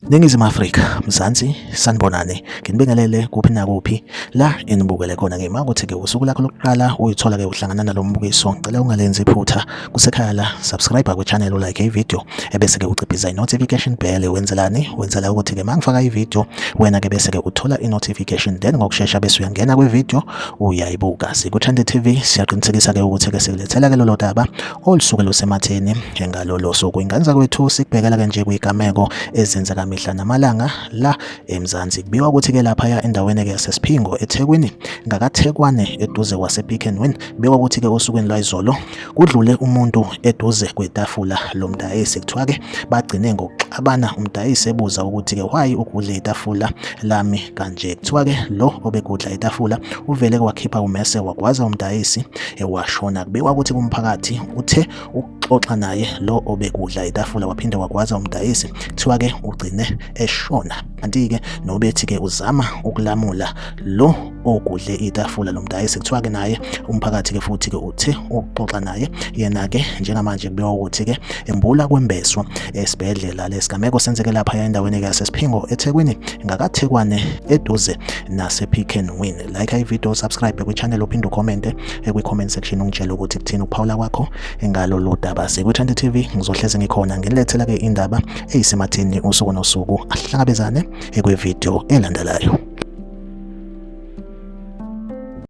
Ningizimu Afrika, Mzansi, sanibonani. Nginibingelele kuphi nakuphi la enibukele khona-ke uma ukuthi-ke usuku lakho lokuqala uyithola-ke uhlangana nalo mbukiso, ngicela ungalenzi iphutha kusekhaya la, subscribe kwi-channel, ulike ivideo ebese-ke uciphiza i-notification bell. Wenzelani? Wenzela ukuthi-ke uma ngifaka ivideo wena-ke bese-ke uthola i-notification, then ngokushesha bese uyangena kwivideo uyayibuka. Siku-Trend TV siyaqinisekisa-ke ukuthi-ke sikulethela-ke lolo daba olusuke lusematheni ngalolo suku. Ingane zakwethu sikubhekela-ke nje kwigameko ezenzeka mihla namalanga la eMzansi. Kubikwa ukuthi-ke laphaya endaweni-ke yaseSiphingo eThekwini ngakaThekwane eduze kwasePick n Win, kubikwa ukuthi-ke osukwini lwayizolo kudlule umuntu eduze kwetafula lomdayisi. Kuthiwa-ke bagcine ngokuxabana, umdayisi ebuza ukuthi-ke why ugudle itafula lami kanje. Kuthiwa-ke lo obegudla itafula uvele wakhipha umese wakwaza umdayisi washona. Kubikwa ukuthi kumphakathi uthe ukuxoxa naye lo obegudla itafula waphinde wakwaza umdayisi, kuthiwa-ke ugcine eshona. Kanti-ke nobethi-ke uzama ukulamula lo ogudle itafula lomdayisi, kuthiwa-ke naye umphakathi-ke futhi-ke uthe ukuxoxa naye. Yena-ke njengamanje kubikwa ukuthi-ke embula kwembeswa esibhedlela. Lesigameko senzeke lapha endaweni yaseSiphingo eThekwini ngakaThekwane eduze nasePick n Win. Like ivideo, subscribe kwi-channel, uphinde ucommente kwi-comment section ungitshela ukuthi kuthini ukuphawula kwakho ngalolu daba. Siku-Trend TV ngizohlezi ngikhona nginilethela-ke indaba eyisematheni usuku nosuku, ahlangabezane kwivideo elandelayo.